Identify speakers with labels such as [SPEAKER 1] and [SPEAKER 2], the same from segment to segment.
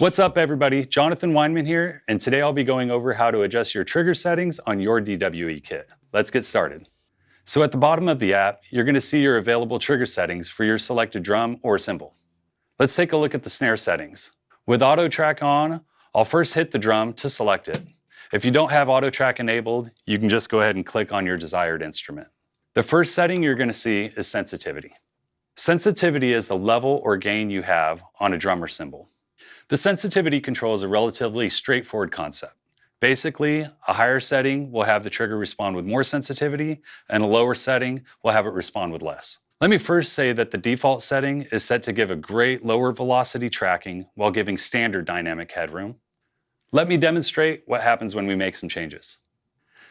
[SPEAKER 1] What's up, everybody? Jonathan Weinmann here, and today I'll be going over how to adjust your trigger settings on your DWE kit. Let's get started. So at the bottom of the app, you're going to see your available trigger settings for your selected drum or cymbal. Let's take a look at the snare settings. With auto track on, I'll first hit the drum to select it. If you don't have auto track enabled, you can just go ahead and click on your desired instrument. The first setting you're going to see is sensitivity. Sensitivity is the level or gain you have on a drum or cymbal. The sensitivity control is a relatively straightforward concept. Basically, a higher setting will have the trigger respond with more sensitivity, and a lower setting will have it respond with less. Let me first say that the default setting is set to give a great lower velocity tracking while giving standard dynamic headroom. Let me demonstrate what happens when we make some changes.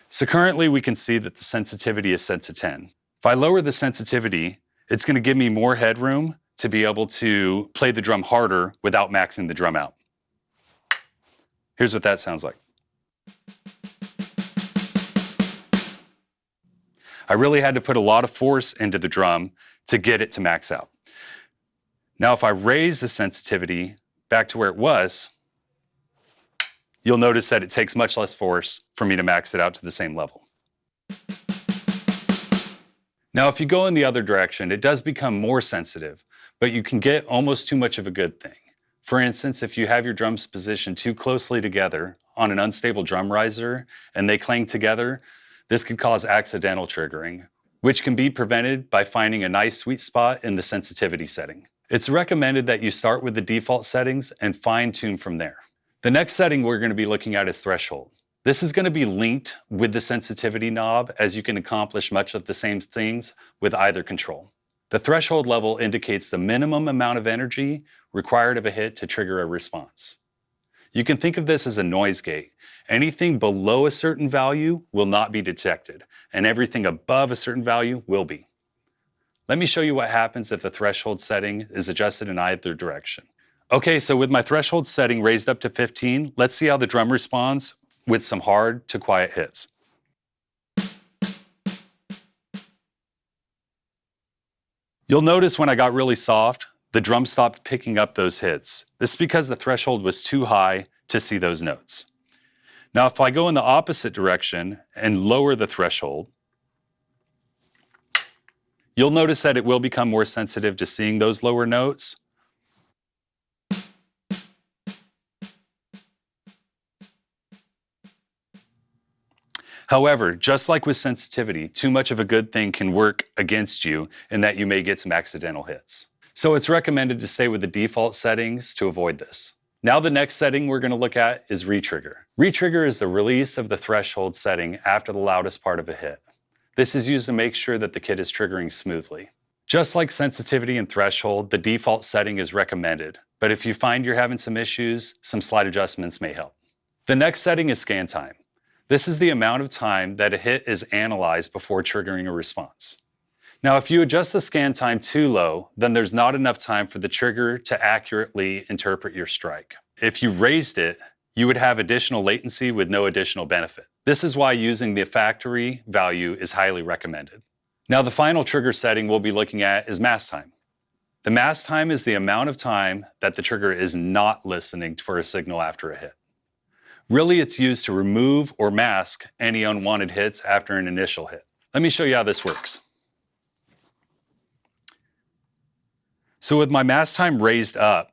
[SPEAKER 1] So currently we can see that the sensitivity is set to 10. If I lower the sensitivity, it's going to give me more headroom to be able to play the drum harder without maxing the drum out. Here's what that sounds like. I really had to put a lot of force into the drum to get it to max out. Now, if I raise the sensitivity back to where it was, you'll notice that it takes much less force for me to max it out to the same level. Now, if you go in the other direction, it does become more sensitive, but you can get almost too much of a good thing. For instance, if you have your drums positioned too closely together on an unstable drum riser and they clang together, this could cause accidental triggering, which can be prevented by finding a nice sweet spot in the sensitivity setting. It's recommended that you start with the default settings and fine-tune from there. The next setting we're going to be looking at is threshold. This is going to be linked with the sensitivity knob, as you can accomplish much of the same things with either control. The threshold level indicates the minimum amount of energy required of a hit to trigger a response. You can think of this as a noise gate. Anything below a certain value will not be detected, and everything above a certain value will be. Let me show you what happens if the threshold setting is adjusted in either direction. Okay, so with my threshold setting raised up to 15, let's see how the drum responds with some hard to quiet hits. You'll notice when I got really soft, the drum stopped picking up those hits. This is because the threshold was too high to see those notes. Now, if I go in the opposite direction and lower the threshold, you'll notice that it will become more sensitive to seeing those lower notes. However, just like with sensitivity, too much of a good thing can work against you in that you may get some accidental hits. So it's recommended to stay with the default settings to avoid this. Now the next setting we're going to look at is RETRIGGER. RETRIGGER is the release of the threshold setting after the loudest part of a hit. This is used to make sure that the kit is triggering smoothly. Just like sensitivity and threshold, the default setting is recommended, but if you find you're having some issues, some slight adjustments may help. The next setting is scan time. This is the amount of time that a hit is analyzed before triggering a response. Now, if you adjust the scan time too low, then there's not enough time for the trigger to accurately interpret your strike. If you raised it, you would have additional latency with no additional benefit. This is why using the factory value is highly recommended. Now, the final trigger setting we'll be looking at is mask time. The mask time is the amount of time that the trigger is not listening for a signal after a hit. Really, it's used to remove or mask any unwanted hits after an initial hit. Let me show you how this works. So with my mask time raised up,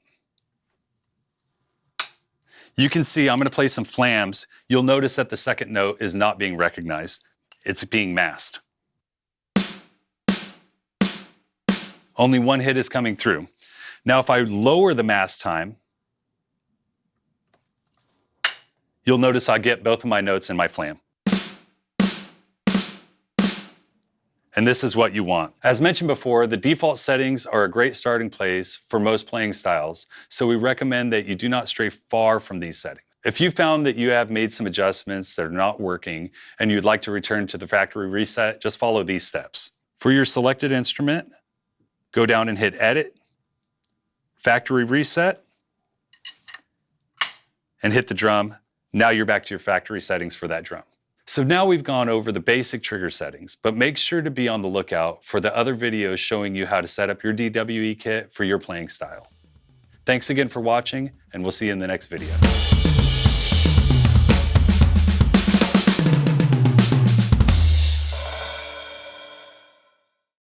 [SPEAKER 1] you can see I'm going to play some flams. You'll notice that the second note is not being recognized. It's being masked. Only one hit is coming through. Now, if I lower the mask time, you'll notice I get both of my notes in my flam. And this is what you want. As mentioned before, the default settings are a great starting place for most playing styles, so we recommend that you do not stray far from these settings. If you found that you have made some adjustments that are not working and you'd like to return to the factory reset, just follow these steps. For your selected instrument, go down and hit Edit, Factory Reset, and hit the drum. Now you're back to your factory settings for that drum. So now we've gone over the basic trigger settings, but make sure to be on the lookout for the other videos showing you how to set up your DWE kit for your playing style. Thanks again for watching, and we'll see you in the next video.